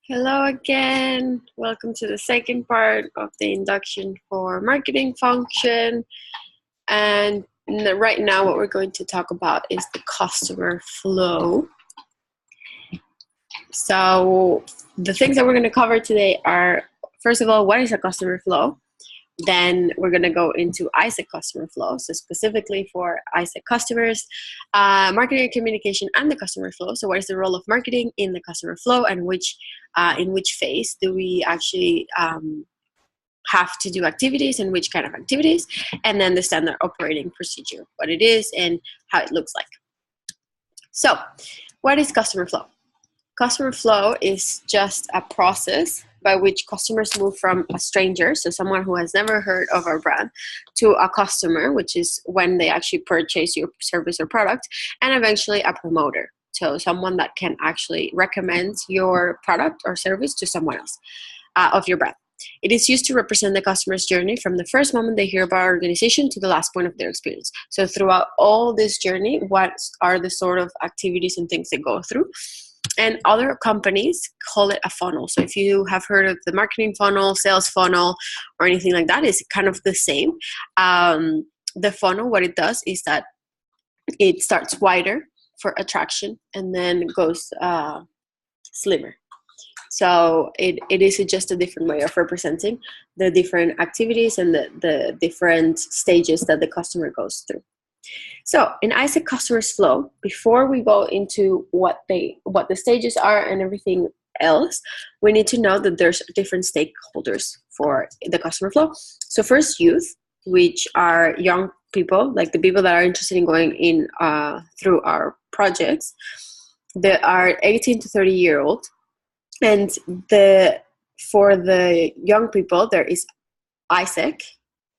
Hello again. Welcome to the second part of the induction for marketing function. And right now what we're going to talk about is the customer flow. So the things that we're going to cover today are, first of all, what is a customer flow? Then we're going to go into AIESEC customer flow, so specifically for AIESEC customers, marketing and communication, and the customer flow. So what is the role of marketing in the customer flow, and in which phase do we actually have to do activities, and which kind of activities, and then the standard operating procedure, what it is and how it looks like. So what is customer flow? Customer flow is just a process by which customers move from a stranger, so someone who has never heard of our brand, to a customer, which is when they actually purchase your service or product, and eventually a promoter, so someone that can actually recommend your product or service to someone else of your brand. It is used to represent the customer's journey from the first moment they hear about our organization to the last point of their experience. So throughout all this journey, what are the sort of activities and things they go through? And other companies call it a funnel. So if you have heard of the marketing funnel, sales funnel, or anything like that, it's kind of the same. The funnel, what it does is that it starts wider for attraction and then goes slimmer. So it is just a different way of representing the different activities and the different stages that the customer goes through. So in AIESEC customers flow, before we go into what the stages are and everything else, we need to know that there's different stakeholders for the customer flow. So first, youth, which are young people, like the people that are interested in going in through our projects. They are 18 to 30-year-old, and for the young people there is AIESEC,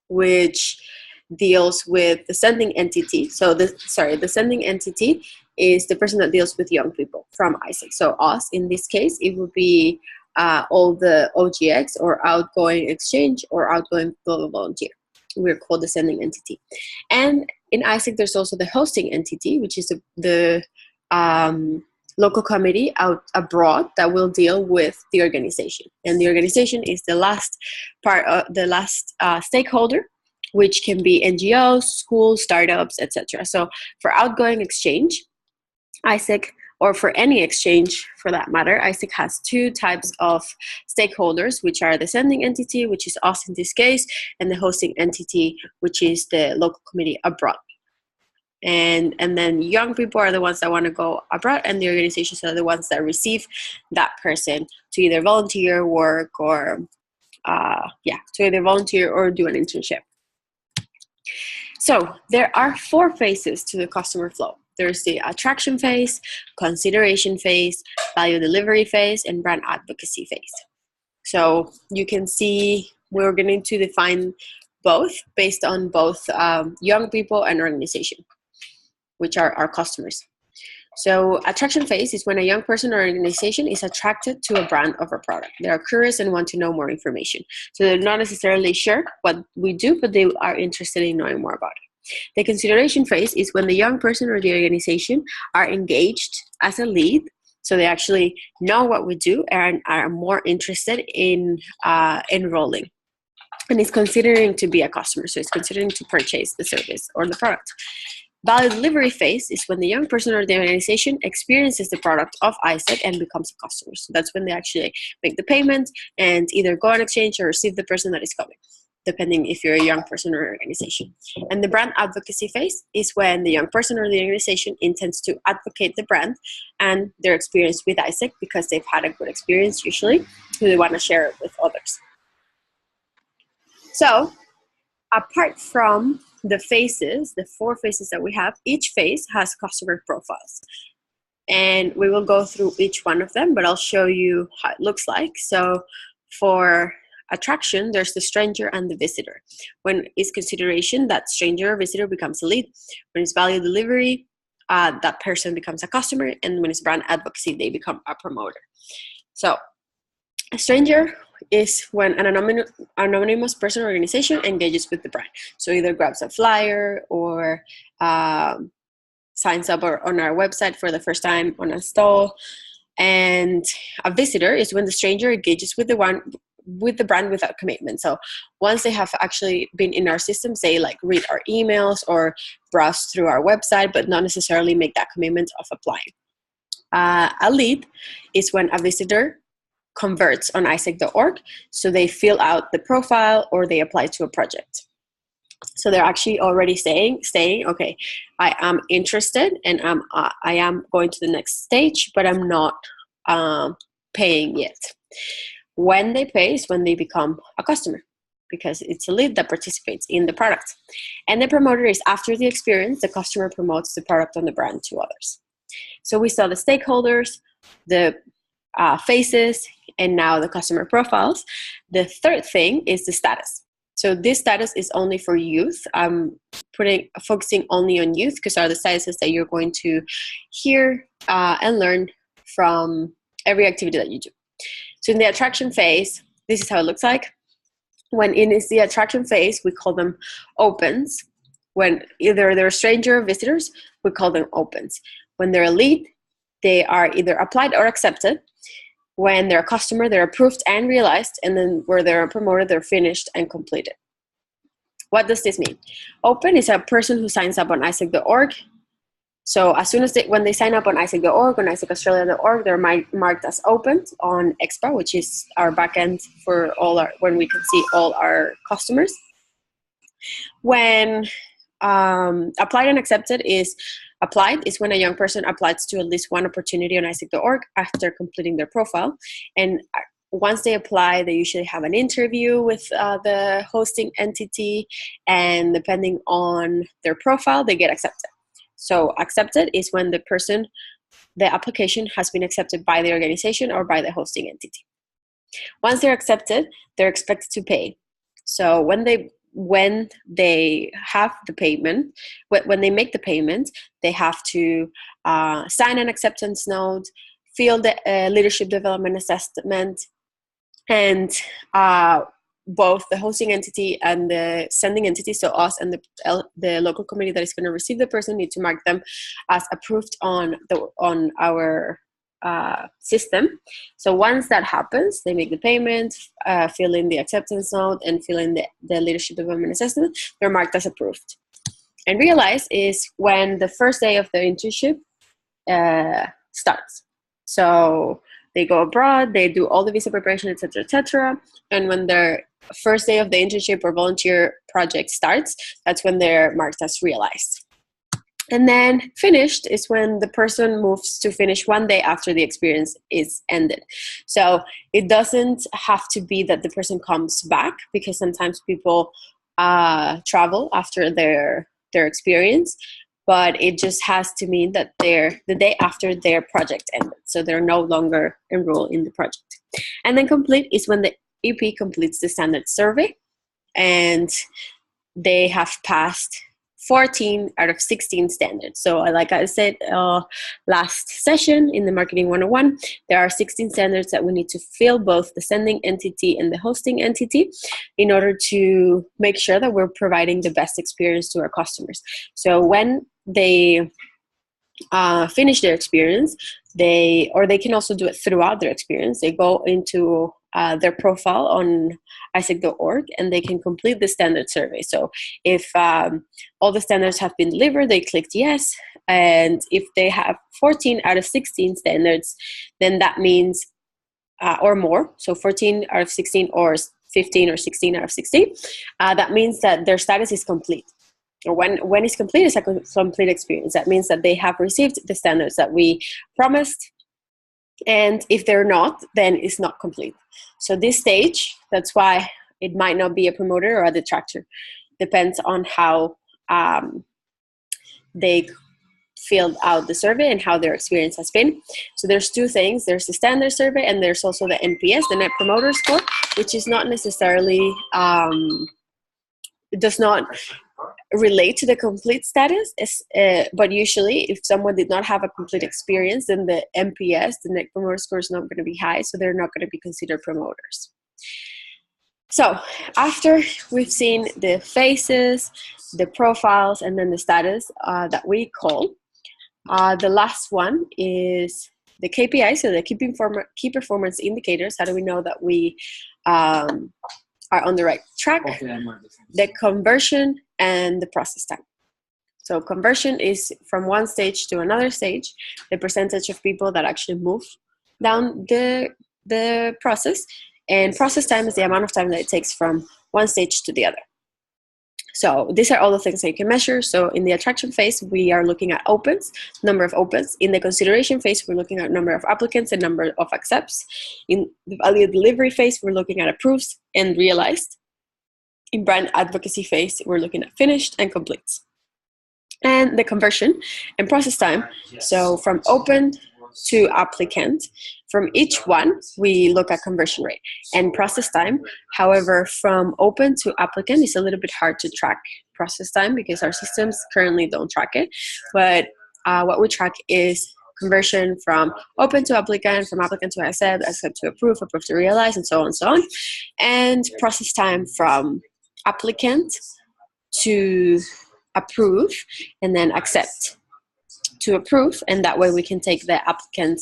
which deals with the sending entity. So the sending entity is the person that deals with young people from AIESEC. So us, in this case, it would be all the OGX or outgoing exchange or outgoing global volunteer. We're called the sending entity. And in AIESEC, there's also the hosting entity, which is the local committee out abroad that will deal with the organization. And the organization is the last stakeholder, which can be NGOs, schools, startups, etc. So for outgoing exchange, AIESEC, or for any exchange for that matter, AIESEC has two types of stakeholders, which are the sending entity, which is us in this case, and the hosting entity, which is the local committee abroad. And then young people are the ones that want to go abroad, and the organizations are the ones that receive that person to either volunteer work or do an internship. So there are 4 phases to the customer flow. There's the attraction phase, consideration phase, value delivery phase, and brand advocacy phase. So you can see we're going to define both based on both young people and organization, which are our customers. So attraction phase is when a young person or organization is attracted to a brand or a product. They are curious and want to know more information. So they're not necessarily sure what we do, but they are interested in knowing more about it. The consideration phase is when the young person or the organization are engaged as a lead. So they actually know what we do and are more interested in enrolling. And it's considering to be a customer. So it's considering to purchase the service or the product. Value delivery phase is when the young person or the organization experiences the product of AIESEC and becomes a customer. So that's when they actually make the payment and either go on exchange or receive the person that is coming, depending if you're a young person or organization. And the brand advocacy phase is when the young person or the organization intends to advocate the brand and their experience with AIESEC because they've had a good experience usually, so they want to share it with others. So apart from the phases, the 4 phases that we have, each phase has customer profiles. And we will go through each one of them, but I'll show you how it looks like. So for attraction, there's the stranger and the visitor. When it's consideration, that stranger or visitor becomes a lead. When it's value delivery, that person becomes a customer. And when it's brand advocacy, they become a promoter. So a stranger is when an anonymous person or organization engages with the brand. So either grabs a flyer or signs up on our website for the first time on a stall, And a visitor is when the stranger engages with the brand without commitment. So once they have actually been in our system, say like read our emails or browse through our website, but not necessarily make that commitment of applying. A lead is when a visitor converts on AIESEC.org, so they fill out the profile or they apply to a project. So they're actually already saying, okay, I am interested and I am going to the next stage, but I'm not paying yet. When they pay is when they become a customer, because it's a lead that participates in the product. And the promoter is after the experience, the customer promotes the product on the brand to others. So we saw the stakeholders, the faces, and now the customer profiles. The third thing is the status. So this status is only for youth. I'm focusing only on youth because are the statuses that you're going to hear and learn from every activity that you do. So in the attraction phase, this is how it looks like. When it is the attraction phase, we call them opens. When either they're stranger or visitors, we call them opens. When they're a lead, they are either applied or accepted. When they're a customer, they're approved and realized. And then where they're a promoter, they're finished and completed. What does this mean? Open is a person who signs up on AIESEC.org. So as soon as when they sign up on AIESEC.org, on AIESECaustralia.org, they're marked as opened on Expa, which is our backend for when we can see all our customers. When applied and accepted is applied is when a young person applies to at least one opportunity on AIESEC.org after completing their profile. And once they apply, they usually have an interview with the hosting entity, and depending on their profile, they get accepted. So accepted is when the application has been accepted by the organization or by the hosting entity. Once they're accepted, they're expected to pay. So when they have the payment, when they make the payment, they have to sign an acceptance note, fill the leadership development assessment, and both the hosting entity and the sending entity, so us and the local committee that is going to receive the person, need to mark them as approved on our system. So once that happens, they make the payment, fill in the acceptance note, and fill in the leadership development assessment. They're marked as approved. And realize is when the first day of the internship starts. So they go abroad, they do all the visa preparation, etc., etc. And when their first day of the internship or volunteer project starts, that's when they're marked as realized. And then finished is when the person moves to finish one day after the experience is ended. So it doesn't have to be that the person comes back, because sometimes people travel after their experience, but it just has to mean that they're the day after their project ended. So they're no longer enrolled in the project. And then complete is when the EP completes the standard survey and they have passed 14 out of 16 standards. So like I said last session in the Marketing 101, there are 16 standards that we need to fill, both the sending entity and the hosting entity, in order to make sure that we're providing the best experience to our customers. So when they finish their experience, they can also do it throughout their experience. They go into their profile on AIESEC.org and they can complete the standard survey. So if all the standards have been delivered, they clicked yes. And if they have 14 out of 16 standards, then that means, or more, so 14 out of 16 or 15 or 16 out of 16, that means that their status is complete. Or when it's complete, it's a complete experience. That means that they have received the standards that we promised. And if they're not, then it's not complete. So this stage, that's why it might not be a promoter or a detractor. Depends on how they filled out the survey and how their experience has been. So there's two things. There's the standard survey and there's also the NPS, the Net Promoter Score, which is not necessarily, it does not relate to the complete status, but usually if someone did not have a complete experience, then the NPS, the Net Promoter Score, is not going to be high, so they're not going to be considered promoters. So after we've seen the faces, the profiles, and then the status that we call, the last one is the KPIs, so the key performance indicators. How do we know that we are on the right track? The conversion and the process time. So conversion is from one stage to another stage, the percentage of people that actually move down the process, and process time is the amount of time that it takes from one stage to the other. So these are all the things that you can measure. So in the attraction phase, we are looking at opens, number of opens. In the consideration phase, we're looking at number of applicants and number of accepts. In the value delivery phase, we're looking at approves and realized. In brand advocacy phase, we're looking at finished and completes. And the conversion and process time. So from open to applicant, from each one, we look at conversion rate and process time. However, from open to applicant, it's a little bit hard to track process time because our systems currently don't track it. But what we track is conversion from open to applicant, from applicant to accept, accept to approve, approve to realize, and so on and so on. And process time from applicant to approve, and then accept to approve, and that way we can take the applicant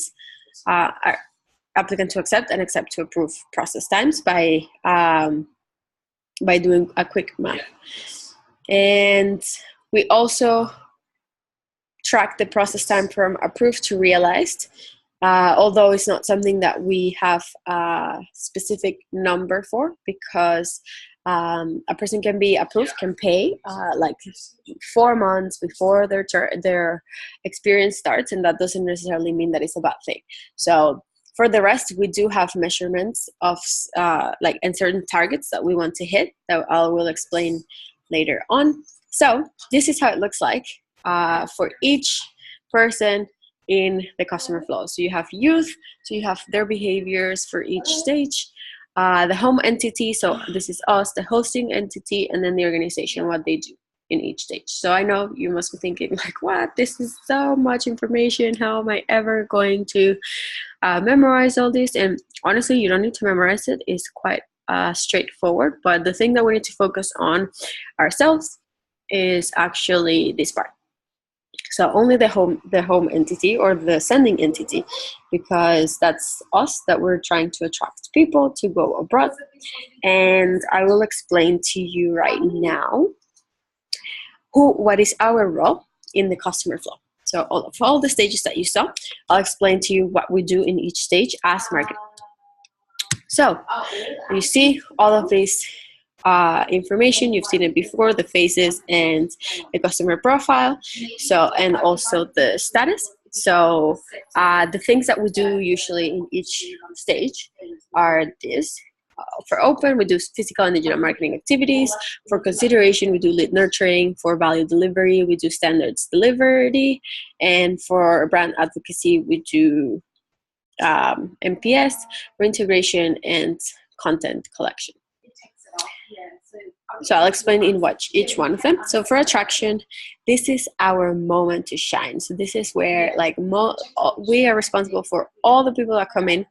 to accept and accept to approve process times by doing a quick math. And we also track the process time from approved to realized, although it's not something that we have a specific number for, because a person can be approved, can pay like 4 months before their experience starts, and that doesn't necessarily mean that it's a bad thing. So for the rest, we do have measurements of and certain targets that we want to hit that I will explain later on. So this is how it looks like for each person in the customer flow. So you have youth, so you have their behaviors for each stage. The home entity, so this is us, the hosting entity, and then the organization, what they do in each stage. So I know you must be thinking like, what? This is so much information. How am I ever going to memorize all this? And honestly, you don't need to memorize it. It's quite straightforward. But the thing that we need to focus on ourselves is actually this part. So only the home entity or the sending entity, because that's us that we're trying to attract people to go abroad. And I will explain to you right now what is our role in the customer flow. So all the stages that you saw, I'll explain to you what we do in each stage as marketing. So you see all of this information. You've seen it before, the phases and the customer profile, so, and also the status. So the things that we do usually in each stage are this. For open, we do physical and digital marketing activities. For consideration, we do lead nurturing. For value delivery, we do standards delivery. And for brand advocacy, we do MPS, reintegration, and content collection. So I'll explain in each one of them. So for attraction, this is our moment to shine. So this is where we are responsible for all the people that come in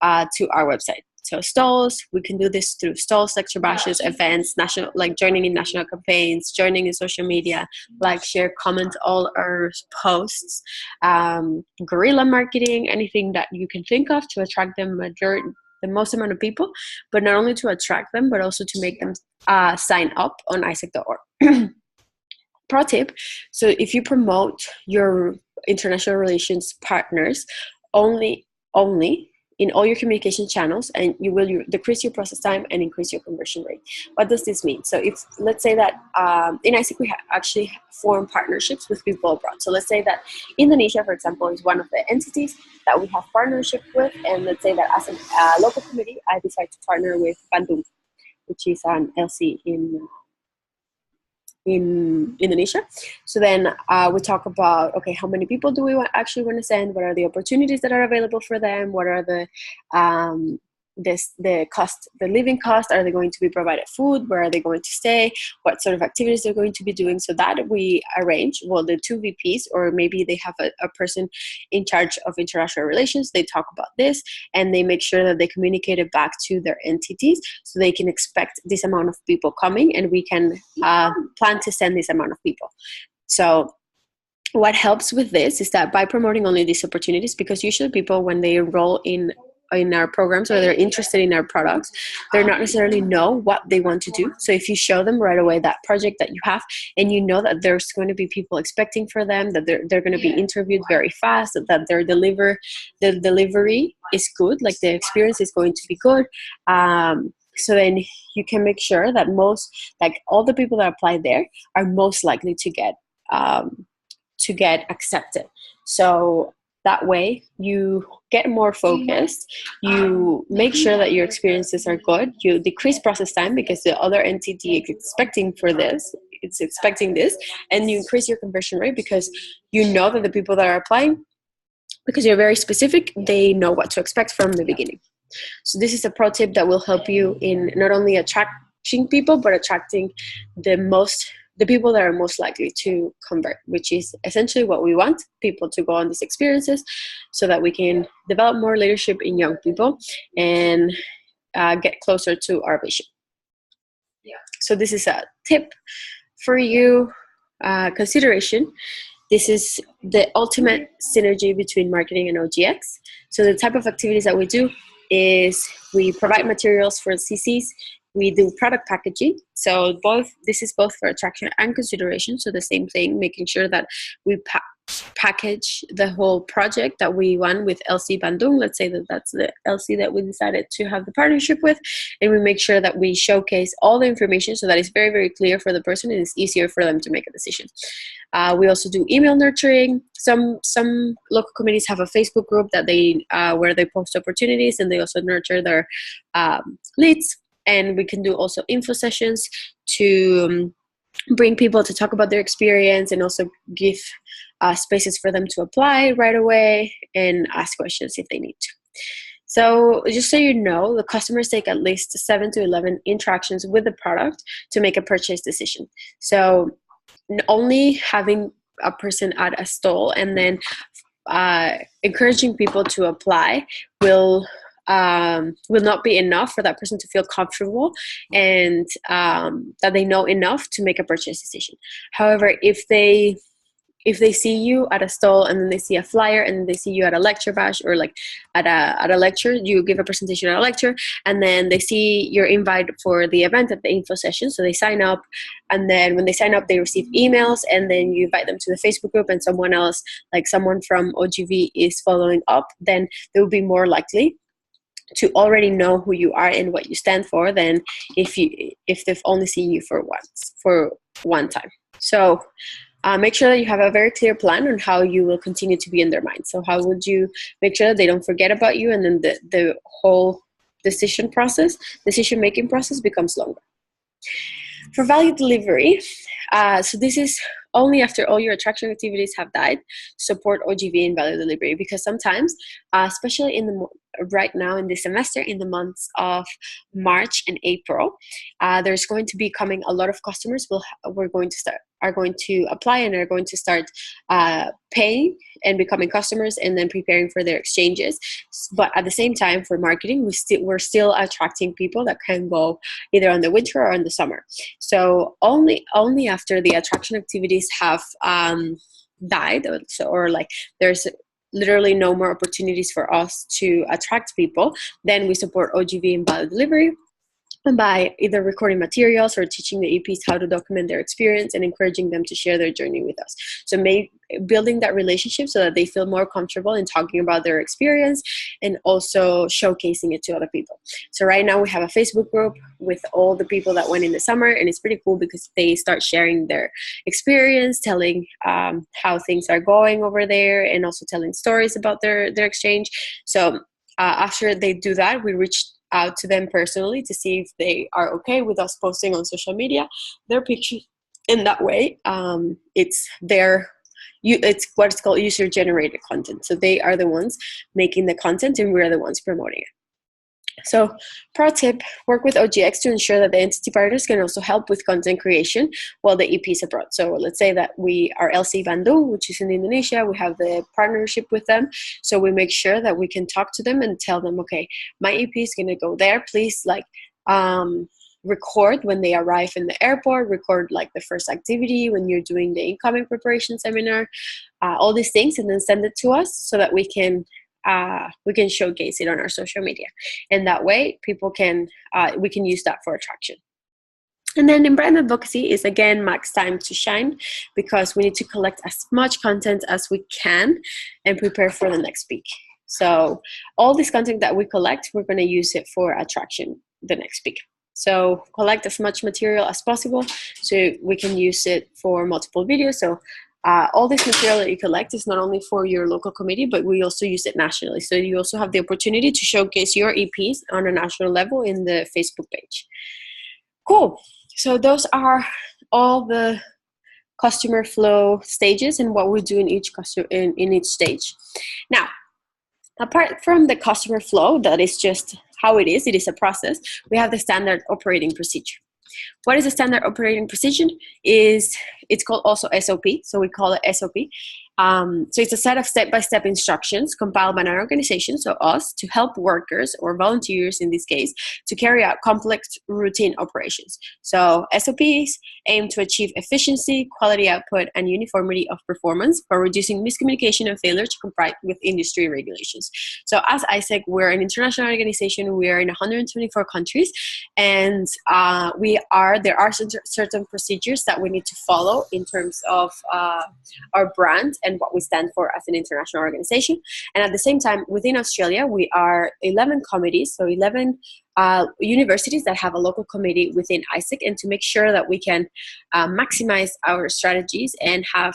to our website. So stalls, we can do this through stalls, lecture bashes, events, national, like joining in national campaigns, joining in social media, like, share, comment all our posts, guerrilla marketing, anything that you can think of to attract the most amount of people, but not only to attract them, but also to make them sign up on AIESEC.org. Pro tip, so if you promote your international relations partners only in all your communication channels, and you will decrease your process time and increase your conversion rate. What does this mean? So if, let's say that in AIESEC we actually form partnerships with people abroad. So let's say that Indonesia, for example, is one of the entities that we have partnership with, and let's say that as a local committee, I decide to partner with Bandung, which is an LC in Indonesia. So then we talk about, okay, how many people do we actually want to send? What are the opportunities that are available for them? What are the living cost? Are they going to be provided food? Where are they going to stay? What sort of activities they're going to be doing? So that we arrange, well, the two VPs, or maybe they have a person in charge of international relations. They talk about this and they make sure that they communicate it back to their entities so they can expect this amount of people coming, and we can plan to send this amount of people. So what helps with this is that by promoting only these opportunities, because usually people, when they enroll in our programs or they're interested in our products, they're not necessarily know what they want to do. So if you show them right away that project that you have, and you know that there's going to be people expecting for them, that they're going to be interviewed very fast, that the delivery is good, like the experience is going to be good, so then you can make sure that all the people that apply there are most likely to get accepted. So that way you get more focused, you make sure that your experiences are good, you decrease process time because the other entity is expecting this, and you increase your conversion rate because you know that the people that are applying, because you're very specific, they know what to expect from the beginning. So this is a pro tip that will help you in not only attracting people, but attracting the people that are most likely to convert, which is essentially what we want, people to go on these experiences so that we can develop more leadership in young people and get closer to our vision. So this is a tip for you, consideration. This is the ultimate synergy between marketing and OGX. So the type of activities that we do is we provide materials for CCs, we do product packaging. So this is both for attraction and consideration. So the same thing, making sure that we package the whole project that we won with LC Bandung. Let's say that that's the LC that we decided to have the partnership with. And we make sure that we showcase all the information so that it's very, very clear for the person and it's easier for them to make a decision. We also do email nurturing. Some local communities have a Facebook group that where they post opportunities, and they also nurture their leads. And we can do also info sessions to bring people to talk about their experience, and also give spaces for them to apply right away and ask questions if they need to. So just so you know, the customers take at least 7 to 11 interactions with the product to make a purchase decision. So only having a person at a stall and then encouraging people to apply will not be enough for that person to feel comfortable and that they know enough to make a purchase decision. However, if they see you at a stall and then they see a flyer and then they see you at a lecture bash, or like at a lecture, you give a presentation at a lecture, and then they see your invite for the event at the info session, so they sign up, and then when they sign up they receive emails, and then you invite them to the Facebook group and someone else, like someone from OGV, is following up, then they will be more likely to already know who you are and what you stand for than if they've only seen you for one time. So make sure that you have a very clear plan on how you will continue to be in their mind. So how would you make sure that they don't forget about you, and then the whole decision-making process becomes longer. For value delivery, so this is only after all your attraction activities have died, support OGV in value delivery, because sometimes, especially right now in this semester, in the months of March and April, there's going to be coming a lot of customers are going to apply and are going to start paying and becoming customers and then preparing for their exchanges. But at the same time, for marketing, we're still attracting people that can go either on the winter or in the summer. So only after the attraction activities have died, or like there's literally no more opportunities for us to attract people, then we support OGV in value delivery by either recording materials or teaching the EPs how to document their experience and encouraging them to share their journey with us. So building that relationship so that they feel more comfortable in talking about their experience and also showcasing it to other people. So right now we have a Facebook group with all the people that went in the summer, and it's pretty cool because they start sharing their experience, telling how things are going over there, and also telling stories about their exchange. So after they do that, we reach out to them personally to see if they are okay with us posting on social media their pictures. In that way, it's what's called user-generated content. So they are the ones making the content, and we're the ones promoting it. So pro tip, work with OGX to ensure that the entity partners can also help with content creation while the EP is abroad. So let's say that we are LC Bandung, which is in Indonesia, we have the partnership with them. So we make sure that we can talk to them and tell them, okay, my EP is going to go there. Please record when they arrive in the airport, record like the first activity when you're doing the incoming preparation seminar, all these things, and then send it to us so that we can showcase it on our social media. And that way people can, we can use that for attraction. And then in brand advocacy is again MaC's time to shine, because we need to collect as much content as we can and prepare for the next peak. So all this content that we collect, we're going to use it for attraction the next peak. So collect as much material as possible so we can use it for multiple videos. So all this material that you collect is not only for your local committee, but we also use it nationally. So you also have the opportunity to showcase your EPs on a national level in the Facebook page. Cool. So those are all the customer flow stages and what we do in each in each stage. Now, apart from the customer flow, that is just how it is a process, we have the standard operating procedure. What is a standard operating procedure? It's called also SOP, so we call it SOP. So it's a set of step-by-step instructions compiled by an organization, so us, to help workers or volunteers in this case to carry out complex routine operations. So SOPs aim to achieve efficiency, quality output, and uniformity of performance by reducing miscommunication and failure to comply with industry regulations. So as AIESEC, we're an international organization. We are in 124 countries, and there are certain procedures that we need to follow in terms of our brand and what we stand for as an international organization. And at the same time, within Australia, we are 11 committees, so 11 universities that have a local committee within AIESEC, and to make sure that we can maximize our strategies and have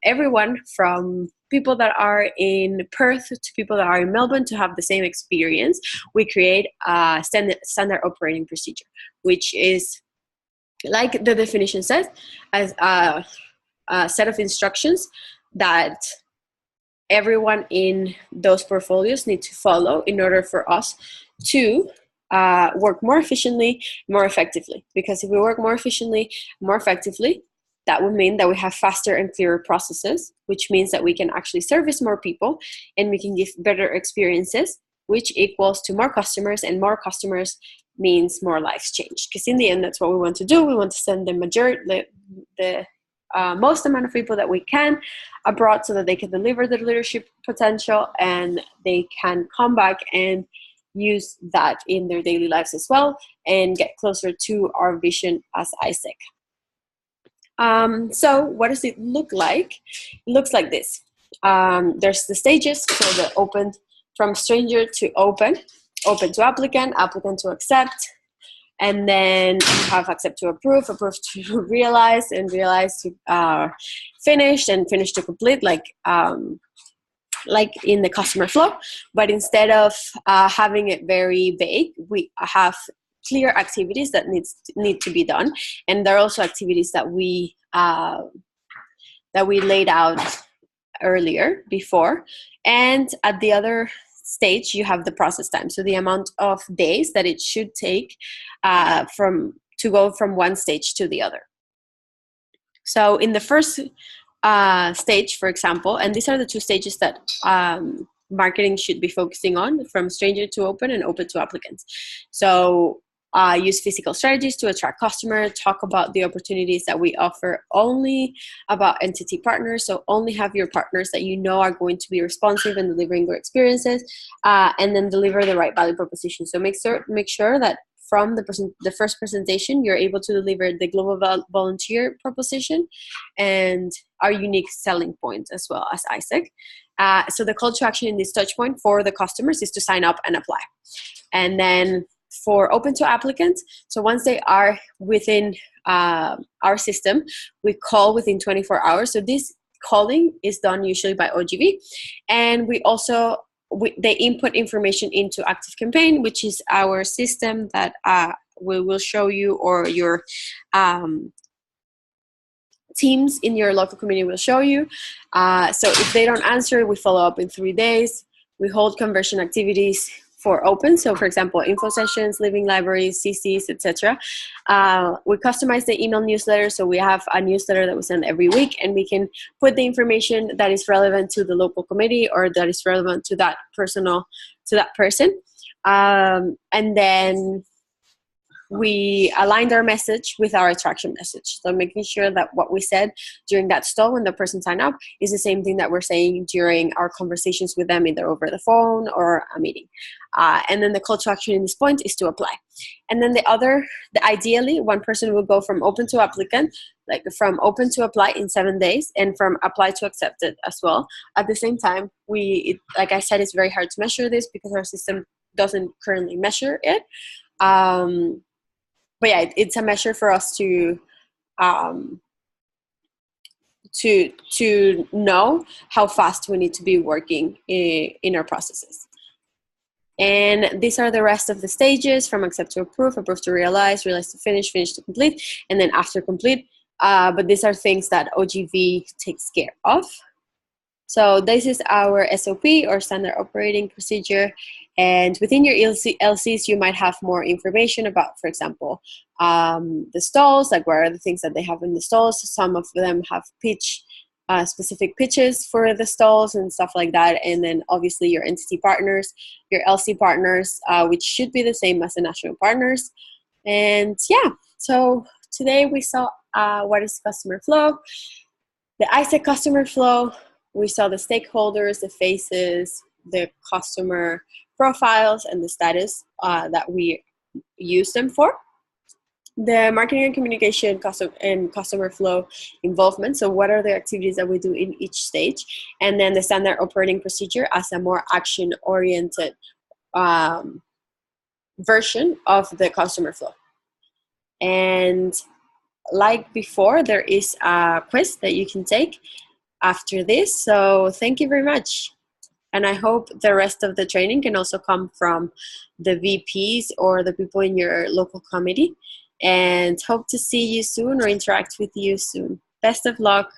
everyone from people that are in Perth to people that are in Melbourne to have the same experience, we create a standard operating procedure, which is, like the definition says, as a set of instructions that everyone in those portfolios need to follow in order for us to work more efficiently, more effectively. Because if we work more efficiently, more effectively, that would mean that we have faster and clearer processes, which means that we can actually service more people and we can give better experiences, which equals to more customers, and more customers means more lives changed. Because in the end, that's what we want to do. We want to send the most amount of people that we can abroad so that they can deliver their leadership potential and they can come back and use that in their daily lives as well and get closer to our vision as AIESEC. So what does it look like? It looks like this. There's the stages, so the open from stranger to open to applicant, applicant to accept, and then you have accept to approve, approve to realize, and realize to finish, and finish to complete, like in the customer flow. But instead of having it very vague, we have clear activities that need to be done, and there are also activities that we laid out earlier before. And at the other stage, you have the process time, so the amount of days that it should take to go from one stage to the other. So in the first stage, for example, and these are the two stages that marketing should be focusing on, from stranger to open and open to applicants. So use physical strategies to attract customers, talk about the opportunities that we offer, only about entity partners, so only have your partners that you know are going to be responsive and delivering their experiences, and then deliver the right value proposition. So make sure that from the first presentation, you're able to deliver the global volunteer proposition and our unique selling point as well as AIESEC. So the call to action in this touch point for the customers is to sign up and apply. And then for open to applicants, so once they are within our system, we call within 24 hours. So this calling is done usually by OGV, and we also they input information into Active Campaign, which is our system that we will show you, or your teams in your local community will show you. So if they don't answer, we follow up in 3 days. We hold conversion activities for open, so for example, info sessions, living libraries, CCs, etc. We customize the email newsletter, so we have a newsletter that we send every week, and we can put the information that is relevant to the local committee or that is relevant to that person. And then we aligned our message with our attraction message. So making sure that what we said during that stall when the person signed up is the same thing that we're saying during our conversations with them, either over the phone or a meeting. And then the call to action in this point is to apply. And then ideally, one person will go from open to applicant, like from open to apply in 7 days, and from apply to accepted as well. At the same time, like I said, it's very hard to measure this because our system doesn't currently measure it. But yeah, it's a measure for us to know how fast we need to be working in our processes. And these are the rest of the stages, from accept to approve to realize to finish to complete, and then after complete. But these are things that OGV takes care of. So this is our SOP, or standard operating procedure. And within your LCs, you might have more information about, for example, the stalls, like what are the things that they have in the stalls. Some of them have specific pitches for the stalls and stuff like that. And then obviously your entity partners, your LC partners, which should be the same as the national partners. And yeah, so today we saw what is customer flow, the AIESEC customer flow. We saw the stakeholders, the faces, the customer profiles, and the status that we use them for. The marketing and communication customer flow involvement. So what are the activities that we do in each stage? And then the standard operating procedure as a more action-oriented version of the customer flow. And like before, there is a quiz that you can take after this. So thank you very much. And I hope the rest of the training can also come from the VPs or the people in your local committee. And hope to see you soon or interact with you soon. Best of luck.